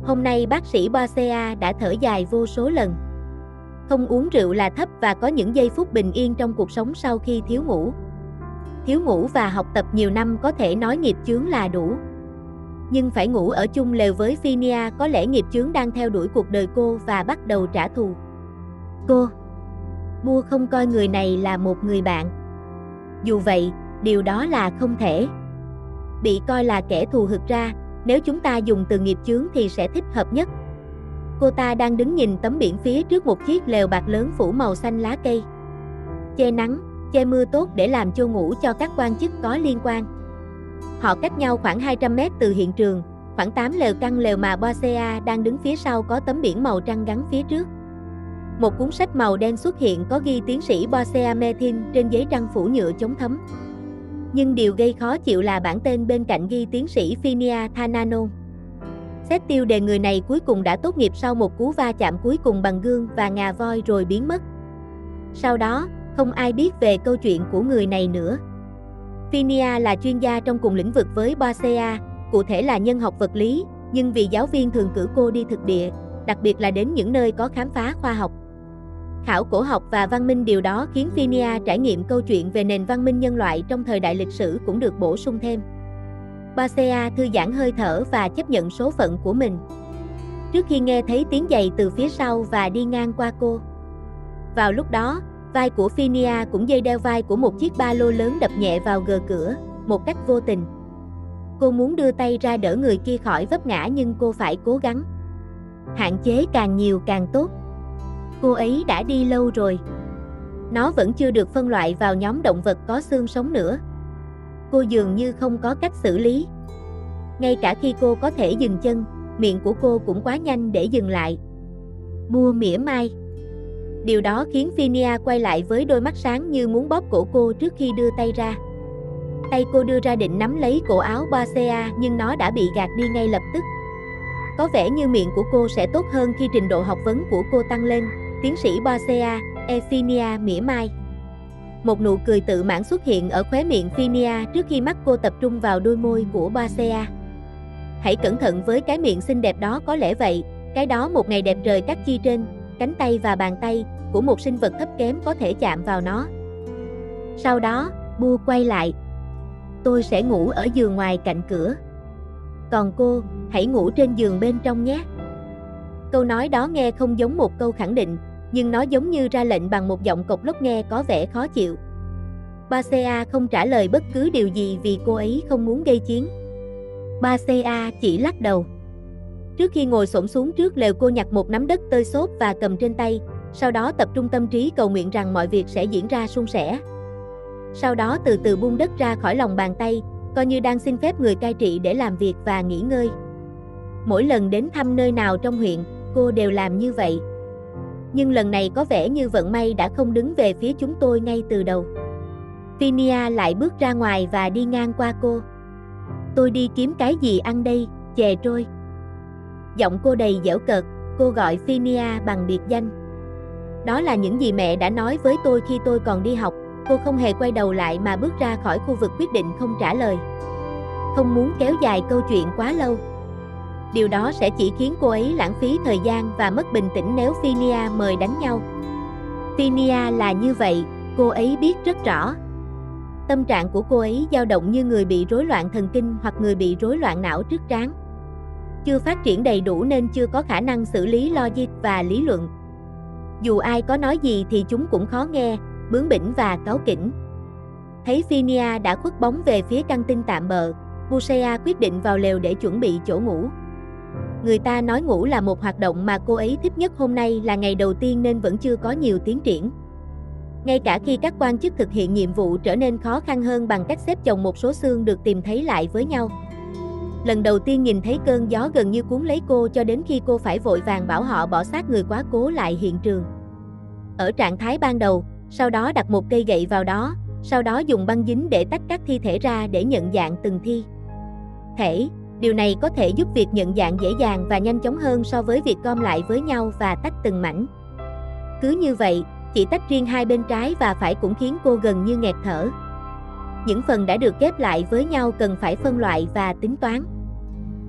Hôm nay bác sĩ Borsea đã thở dài vô số lần. Không uống rượu là thấp và có những giây phút bình yên trong cuộc sống sau khi thiếu ngủ. Thiếu ngủ và học tập nhiều năm có thể nói nghiệp chướng là đủ. Nhưng phải ngủ ở chung lều với Phinia, có lẽ nghiệp chướng đang theo đuổi cuộc đời cô và bắt đầu trả thù. Bua không coi người này là một người bạn. Dù vậy, điều đó là không thể. Bị coi là kẻ thù thực ra, nếu chúng ta dùng từ nghiệp chướng thì sẽ thích hợp nhất. Cô ta đang đứng nhìn tấm biển phía trước một chiếc lều bạc lớn phủ màu xanh lá cây. Che nắng, che mưa tốt để làm chỗ ngủ cho các quan chức có liên quan. Họ cách nhau khoảng 200 mét từ hiện trường, khoảng 8 lều căn lều mà Borsea đang đứng phía sau có tấm biển màu trắng gắn phía trước. Một cuốn sách màu đen xuất hiện có ghi tiến sĩ Borsea Methin trên giấy trắng phủ nhựa chống thấm. Nhưng điều gây khó chịu là bản tên bên cạnh ghi tiến sĩ Phinia Thananon. Xét tiêu đề người này cuối cùng đã tốt nghiệp sau một cú va chạm cuối cùng bằng gương và ngà voi rồi biến mất. Sau đó, không ai biết về câu chuyện của người này nữa. Phinia là chuyên gia trong cùng lĩnh vực với Borsea, cụ thể là nhân học vật lý, nhưng vì giáo viên thường cử cô đi thực địa, đặc biệt là đến những nơi có khám phá khoa học, khảo cổ học và văn minh. Điều đó khiến Phinia trải nghiệm câu chuyện về nền văn minh nhân loại trong thời đại lịch sử cũng được bổ sung thêm. Borsea thư giãn hơi thở và chấp nhận số phận của mình. Trước khi nghe thấy tiếng giày từ phía sau và đi ngang qua cô. Vào lúc đó, vai của Phinia cũng dây đeo vai của một chiếc ba lô lớn đập nhẹ vào gờ cửa, một cách vô tình. Cô muốn đưa tay ra đỡ người kia khỏi vấp ngã nhưng cô phải cố gắng. Hạn chế càng nhiều càng tốt. Cô ấy đã đi lâu rồi. Nó vẫn chưa được phân loại vào nhóm động vật có xương sống nữa. Cô dường như không có cách xử lý. Ngay cả khi cô có thể dừng chân, miệng của cô cũng quá nhanh để dừng lại. Bua mỉa mai. Điều đó khiến Phinia quay lại với đôi mắt sáng như muốn bóp cổ cô trước khi đưa tay ra. Tay cô đưa ra định nắm lấy cổ áo Borsea nhưng nó đã bị gạt đi ngay lập tức. Có vẻ như miệng của cô sẽ tốt hơn khi trình độ học vấn của cô tăng lên, tiến sĩ Borsea, Phinia mỉa mai. Một nụ cười tự mãn xuất hiện ở khóe miệng Phinia trước khi mắt cô tập trung vào đôi môi của Borsea. Hãy cẩn thận với cái miệng xinh đẹp đó, có lẽ vậy, cái đó một ngày đẹp trời các chi trên, cánh tay và bàn tay của một sinh vật thấp kém có thể chạm vào nó. Sau đó, Bua quay lại. Tôi sẽ ngủ ở giường ngoài cạnh cửa. Còn cô, hãy ngủ trên giường bên trong nhé. Câu nói đó nghe không giống một câu khẳng định, nhưng nó giống như ra lệnh bằng một giọng cộc lốc nghe có vẻ khó chịu. Borsea không trả lời bất cứ điều gì vì cô ấy không muốn gây chiến. Borsea chỉ lắc đầu. Trước khi ngồi xổm xuống trước lều, cô nhặt một nắm đất tơi xốp và cầm trên tay, sau đó tập trung tâm trí cầu nguyện rằng mọi việc sẽ diễn ra suôn sẻ. Sau đó từ từ buông đất ra khỏi lòng bàn tay, coi như đang xin phép người cai trị để làm việc và nghỉ ngơi. Mỗi lần đến thăm nơi nào trong huyện, cô đều làm như vậy. Nhưng lần này có vẻ như vận may đã không đứng về phía chúng tôi ngay từ đầu. Phinia lại bước ra ngoài và đi ngang qua cô. Tôi đi kiếm cái gì ăn đây, chè trôi. Giọng cô đầy giễu cợt, cô gọi Phinia bằng biệt danh. Đó là những gì mẹ đã nói với tôi khi tôi còn đi học. Cô không hề quay đầu lại mà bước ra khỏi khu vực, quyết định không trả lời. Không muốn kéo dài câu chuyện quá lâu. Điều đó sẽ chỉ khiến cô ấy lãng phí thời gian và mất bình tĩnh nếu Phinia mời đánh nhau. Phinia là như vậy, cô ấy biết rất rõ. Tâm trạng của cô ấy dao động như người bị rối loạn thần kinh hoặc người bị rối loạn não trước trán. Chưa phát triển đầy đủ nên chưa có khả năng xử lý logic và lý luận. Dù ai có nói gì thì chúng cũng khó nghe, bướng bỉnh và cáu kỉnh. Thấy Phinia đã khuất bóng về phía căng tin tạm bợ, Borsea quyết định vào lều để chuẩn bị chỗ ngủ. Người ta nói ngủ là một hoạt động mà cô ấy thích nhất. Hôm nay là ngày đầu tiên nên vẫn chưa có nhiều tiến triển. Ngay cả khi các quan chức thực hiện nhiệm vụ trở nên khó khăn hơn bằng cách xếp chồng một số xương được tìm thấy lại với nhau. Lần đầu tiên nhìn thấy cơn gió gần như cuốn lấy cô cho đến khi cô phải vội vàng bảo họ bỏ xác người quá cố lại hiện trường. Ở trạng thái ban đầu, sau đó đặt một cây gậy vào đó, sau đó dùng băng dính để tách các thi thể ra để nhận dạng từng thi thể. Điều này có thể giúp việc nhận dạng dễ dàng và nhanh chóng hơn so với việc gom lại với nhau và tách từng mảnh. Cứ như vậy, chỉ tách riêng hai bên trái và phải cũng khiến cô gần như nghẹt thở. Những phần đã được ghép lại với nhau cần phải phân loại và tính toán.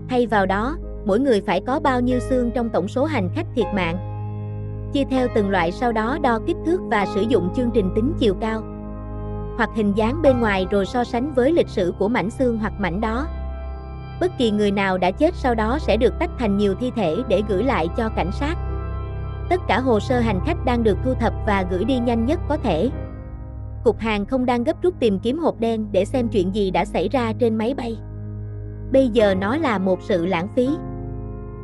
Thay vào đó, mỗi người phải có bao nhiêu xương trong tổng số hành khách thiệt mạng. Chia theo từng loại, sau đó đo kích thước và sử dụng chương trình tính chiều cao hoặc hình dáng bên ngoài rồi so sánh với lịch sử của mảnh xương hoặc mảnh đó. Bất kỳ người nào đã chết sau đó sẽ được tách thành nhiều thi thể để gửi lại cho cảnh sát. Tất cả hồ sơ hành khách đang được thu thập và gửi đi nhanh nhất có thể. Cục hàng không đang gấp rút tìm kiếm hộp đen để xem chuyện gì đã xảy ra trên máy bay. Bây giờ nó là một sự lãng phí.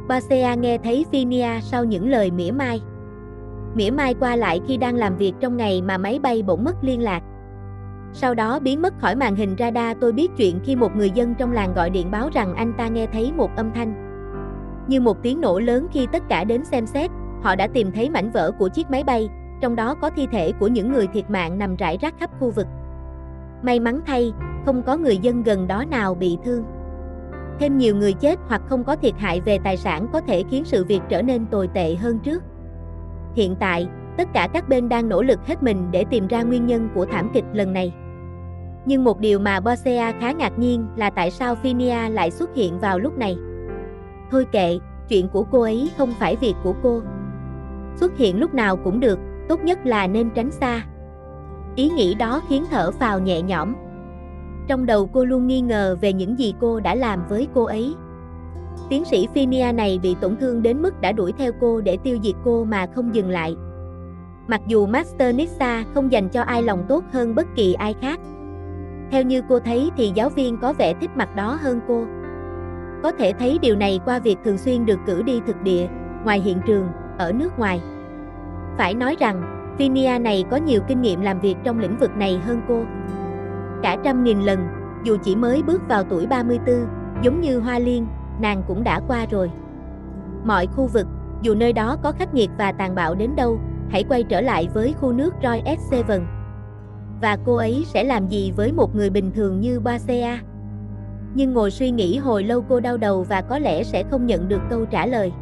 Bosea nghe thấy Phineas sau những lời mỉa mai qua lại khi đang làm việc trong ngày mà máy bay bỗng mất liên lạc. Sau đó biến mất khỏi màn hình radar. Tôi biết chuyện khi một người dân trong làng gọi điện báo rằng anh ta nghe thấy một âm thanh như một tiếng nổ lớn. Khi tất cả đến xem xét, họ đã tìm thấy mảnh vỡ của chiếc máy bay, trong đó có thi thể của những người thiệt mạng nằm rải rác khắp khu vực. May mắn thay, không có người dân gần đó nào bị thương. Thêm nhiều người chết hoặc không có thiệt hại về tài sản có thể khiến sự việc trở nên tồi tệ hơn trước. Hiện tại, tất cả các bên đang nỗ lực hết mình để tìm ra nguyên nhân của thảm kịch lần này. Nhưng một điều mà Bosea khá ngạc nhiên là tại sao Phineas lại xuất hiện vào lúc này. Thôi kệ, chuyện của cô ấy không phải việc của cô. Xuất hiện lúc nào cũng được, tốt nhất là nên tránh xa. Ý nghĩ đó khiến thở phào nhẹ nhõm. Trong đầu cô luôn nghi ngờ về những gì cô đã làm với cô ấy. Tiến sĩ Phineas này bị tổn thương đến mức đã đuổi theo cô để tiêu diệt cô mà không dừng lại. Mặc dù Master Nixa không dành cho ai lòng tốt hơn bất kỳ ai khác. Theo như cô thấy thì giáo viên có vẻ thích mặt đó hơn cô. Có thể thấy điều này qua việc thường xuyên được cử đi thực địa, ngoài hiện trường, ở nước ngoài. Phải nói rằng, Phineas này có nhiều kinh nghiệm làm việc trong lĩnh vực này hơn cô. Cả trăm nghìn lần, dù chỉ mới bước vào tuổi 34, giống như Hoa Liên, nàng cũng đã qua rồi. Mọi khu vực, dù nơi đó có khắc nghiệt và tàn bạo đến đâu, hãy quay trở lại với khu nước Roy S7. Và cô ấy sẽ làm gì với một người bình thường như Bosea? Nhưng ngồi suy nghĩ hồi lâu cô đau đầu và có lẽ sẽ không nhận được câu trả lời.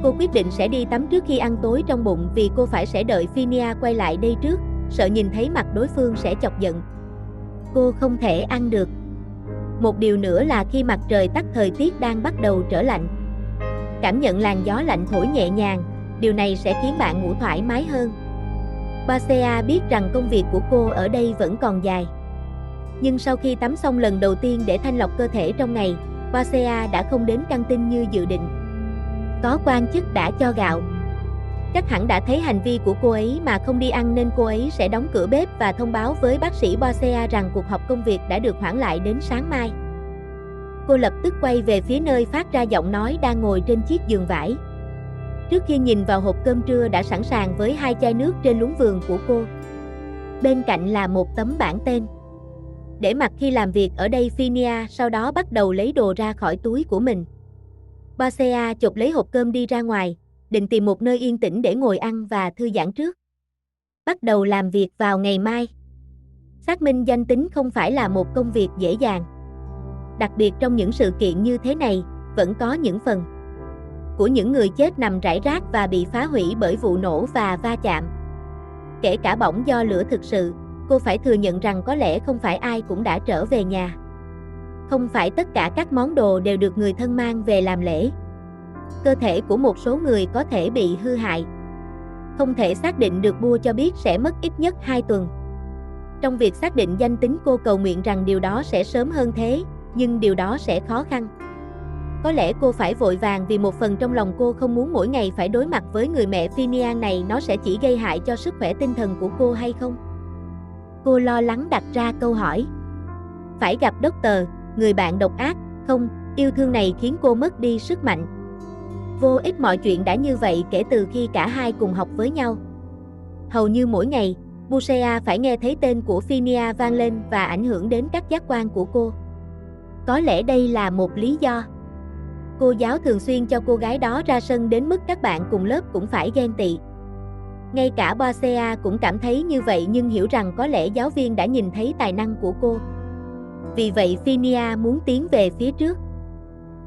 Cô quyết định sẽ đi tắm trước khi ăn tối trong bụng vì cô phải sẽ đợi Phineas quay lại đây trước, sợ nhìn thấy mặt đối phương sẽ chọc giận. Cô không thể ăn được. Một điều nữa là khi mặt trời tắt thời tiết đang bắt đầu trở lạnh. Cảm nhận làn gió lạnh thổi nhẹ nhàng, điều này sẽ khiến bạn ngủ thoải mái hơn. Bosea biết rằng công việc của cô ở đây vẫn còn dài. Nhưng sau khi tắm xong lần đầu tiên để thanh lọc cơ thể trong ngày, Bosea đã không đến căng tin như dự định. Có quan chức đã cho gạo. Chắc hẳn đã thấy hành vi của cô ấy mà không đi ăn nên cô ấy sẽ đóng cửa bếp và thông báo với bác sĩ Bosea rằng cuộc họp công việc đã được hoãn lại đến sáng mai. Cô lập tức quay về phía nơi phát ra giọng nói đang ngồi trên chiếc giường vải. Trước khi nhìn vào hộp cơm trưa đã sẵn sàng với 2 chai nước trên luống vườn của cô. Bên cạnh là một tấm bảng tên. Để mặc khi làm việc ở đây. Phineas sau đó bắt đầu lấy đồ ra khỏi túi của mình. Bosea chộp lấy hộp cơm đi ra ngoài, định tìm một nơi yên tĩnh để ngồi ăn và thư giãn trước. Bắt đầu làm việc vào ngày mai. Xác minh danh tính không phải là một công việc dễ dàng. Đặc biệt trong những sự kiện như thế này, vẫn có những phần của những người chết nằm rải rác và bị phá hủy bởi vụ nổ và va chạm. Kể cả bỏng do lửa thực sự, cô phải thừa nhận rằng có lẽ không phải ai cũng đã trở về nhà. Không phải tất cả các món đồ đều được người thân mang về làm lễ. Cơ thể của một số người có thể bị hư hại. Không thể xác định được, Bua cho biết sẽ mất ít nhất 2 tuần. Trong việc xác định danh tính, cô cầu nguyện rằng điều đó sẽ sớm hơn thế, nhưng điều đó sẽ khó khăn. Có lẽ cô phải vội vàng vì một phần trong lòng cô không muốn mỗi ngày phải đối mặt với người mẹ Phineas này. Nó sẽ chỉ gây hại cho sức khỏe tinh thần của cô hay không? Cô lo lắng đặt ra câu hỏi. Phải gặp Doctor, người bạn độc ác, không, yêu thương này khiến cô mất đi sức mạnh. Vô ích, mọi chuyện đã như vậy kể từ khi cả hai cùng học với nhau. Hầu như mỗi ngày, Bosea phải nghe thấy tên của Phineas vang lên và ảnh hưởng đến các giác quan của cô. Có lẽ đây là một lý do. Cô giáo thường xuyên cho cô gái đó ra sân đến mức các bạn cùng lớp cũng phải ghen tị. Ngay cả Bosea cũng cảm thấy như vậy nhưng hiểu rằng có lẽ giáo viên đã nhìn thấy tài năng của cô. Vì vậy Phineas muốn tiến về phía trước.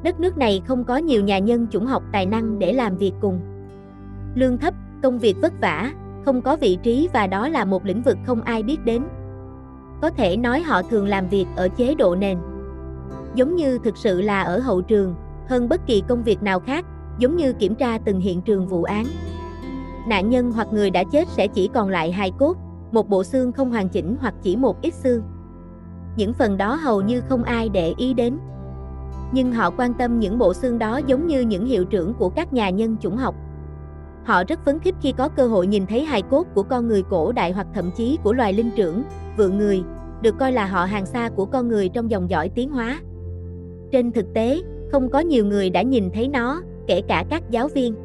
Đất nước này không có nhiều nhà nhân chủng học tài năng để làm việc cùng. Lương thấp, công việc vất vả, không có vị trí và đó là một lĩnh vực không ai biết đến. Có thể nói họ thường làm việc ở chế độ nền. Giống như thực sự là ở hậu trường, hơn bất kỳ công việc nào khác, giống như kiểm tra từng hiện trường vụ án. Nạn nhân hoặc người đã chết sẽ chỉ còn lại hài cốt, một bộ xương không hoàn chỉnh hoặc chỉ một ít xương. Những phần đó hầu như không ai để ý đến. Nhưng họ quan tâm những bộ xương đó giống như những hiệu trưởng của các nhà nhân chủng học. Họ rất phấn khích khi có cơ hội nhìn thấy hài cốt của con người cổ đại hoặc thậm chí của loài linh trưởng, vượn người, được coi là họ hàng xa của con người trong dòng dõi tiến hóa. Trên thực tế, không có nhiều người đã nhìn thấy nó, kể cả các giáo viên.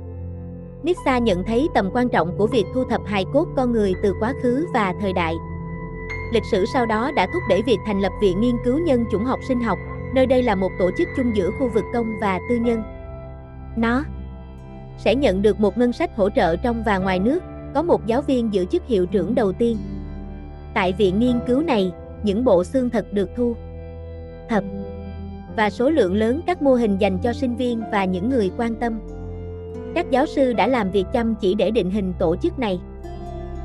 Nitsa nhận thấy tầm quan trọng của việc thu thập hài cốt con người từ quá khứ và thời đại. Lịch sử sau đó đã thúc đẩy việc thành lập Viện Nghiên cứu Nhân chủng học sinh học, nơi đây là một tổ chức chung giữa khu vực công và tư nhân. Nó sẽ nhận được một ngân sách hỗ trợ trong và ngoài nước, có một giáo viên giữ chức hiệu trưởng đầu tiên. Tại viện nghiên cứu này, những bộ xương thật được thu thập và số lượng lớn các mô hình dành cho sinh viên và những người quan tâm. Các giáo sư đã làm việc chăm chỉ để định hình tổ chức này.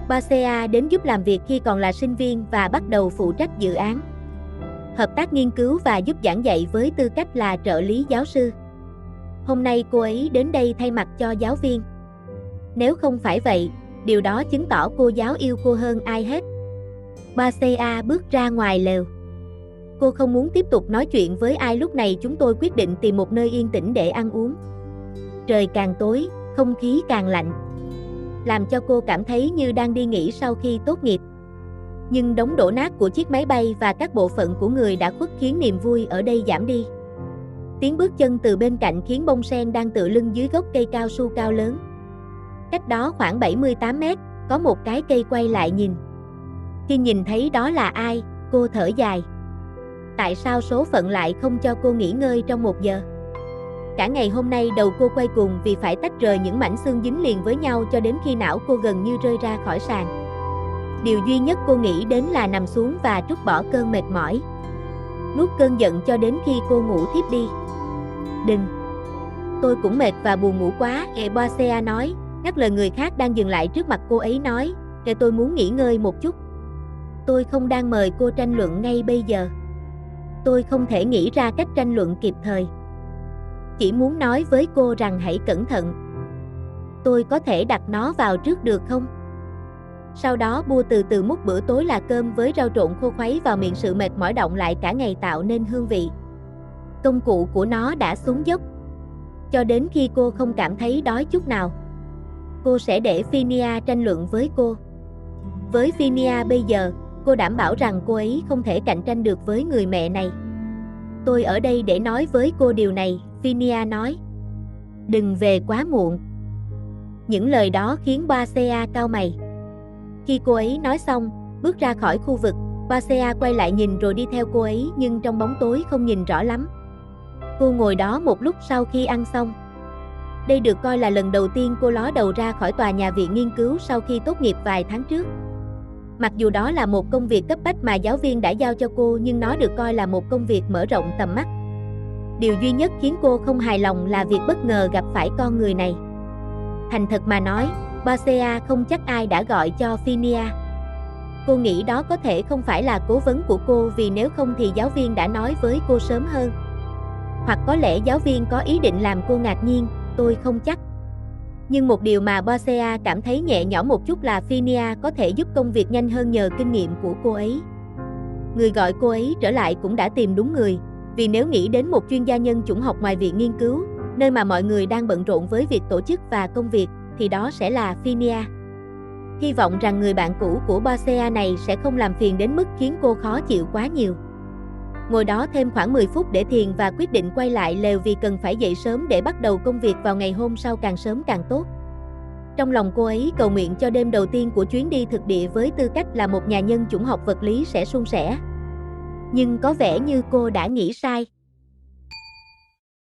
Basea đến giúp làm việc khi còn là sinh viên và bắt đầu phụ trách dự án hợp tác nghiên cứu và giúp giảng dạy với tư cách là trợ lý giáo sư. Hôm nay cô ấy đến đây thay mặt cho giáo viên. Nếu không phải vậy, điều đó chứng tỏ cô giáo yêu cô hơn ai hết. Basea bước ra ngoài lều. Cô không muốn tiếp tục nói chuyện với ai lúc này. Chúng tôi quyết định tìm một nơi yên tĩnh để ăn uống. Trời càng tối, không khí càng lạnh, làm cho cô cảm thấy như đang đi nghỉ sau khi tốt nghiệp. Nhưng đống đổ nát của chiếc máy bay và các bộ phận của người đã khuất khiến niềm vui ở đây giảm đi. Tiếng bước chân từ bên cạnh khiến bông sen đang tựa lưng dưới gốc cây cao su cao lớn. Cách đó khoảng 78 mét, có một cái cây quay lại nhìn. Khi nhìn thấy đó là ai, cô thở dài. Tại sao số phận lại không cho cô nghỉ ngơi trong 1 giờ? Cả ngày hôm nay đầu cô quay cuồng vì phải tách rời những mảnh xương dính liền với nhau cho đến khi não cô gần như rơi ra khỏi sàn. Điều duy nhất cô nghĩ đến là nằm xuống và trút bỏ cơn mệt mỏi. Nuốt cơn giận cho đến khi cô ngủ thiếp đi. Đừng! Tôi cũng mệt và buồn ngủ quá, Ebasea nói, ngắt lời người khác đang dừng lại trước mặt cô ấy nói, tôi muốn nghỉ ngơi một chút. Tôi không đang mời cô tranh luận ngay bây giờ. Tôi không thể nghĩ ra cách tranh luận kịp thời. Chỉ muốn nói với cô rằng hãy cẩn thận. Tôi có thể đặt nó vào trước được không? Sau đó Bua từ từ múc bữa tối là cơm với rau trộn khô khuấy vào miệng. Sự mệt mỏi đọng lại cả ngày tạo nên hương vị. Công cụ của nó đã xuống dốc. Cho đến khi cô không cảm thấy đói chút nào. Cô sẽ để Phinia tranh luận với cô. Với Phinia bây giờ, cô đảm bảo rằng cô ấy không thể cạnh tranh được với người mẹ này. Tôi ở đây để nói với cô điều này, Phinia nói. Đừng về quá muộn. Những lời đó khiến Basea cau mày. Khi cô ấy nói xong, bước ra khỏi khu vực, Basea quay lại nhìn rồi đi theo cô ấy nhưng trong bóng tối không nhìn rõ lắm. Cô ngồi đó một lúc sau khi ăn xong. Đây được coi là lần đầu tiên cô ló đầu ra khỏi tòa nhà viện nghiên cứu sau khi tốt nghiệp vài tháng trước. Mặc dù đó là một công việc cấp bách mà giáo viên đã giao cho cô nhưng nó được coi là một công việc mở rộng tầm mắt. Điều duy nhất khiến cô không hài lòng là việc bất ngờ gặp phải con người này. Thành thật mà nói, Basea không chắc ai đã gọi cho Phinia. Cô nghĩ đó có thể không phải là cố vấn của cô vì nếu không thì giáo viên đã nói với cô sớm hơn. Hoặc có lẽ giáo viên có ý định làm cô ngạc nhiên, tôi không chắc. Nhưng một điều mà Basea cảm thấy nhẹ nhõm một chút là Phinia có thể giúp công việc nhanh hơn nhờ kinh nghiệm của cô ấy. Người gọi cô ấy trở lại cũng đã tìm đúng người, vì nếu nghĩ đến một chuyên gia nhân chủng học ngoài viện nghiên cứu, nơi mà mọi người đang bận rộn với việc tổ chức và công việc, thì đó sẽ là Phinia. Hy vọng rằng người bạn cũ của Basea này sẽ không làm phiền đến mức khiến cô khó chịu quá nhiều. Ngồi đó thêm khoảng 10 phút để thiền và quyết định quay lại lều vì cần phải dậy sớm để bắt đầu công việc vào ngày hôm sau, càng sớm càng tốt. Trong lòng cô ấy cầu nguyện cho đêm đầu tiên của chuyến đi thực địa với tư cách là một nhà nhân chủng học vật lý sẽ suôn sẻ. Nhưng có vẻ như cô đã nghĩ sai.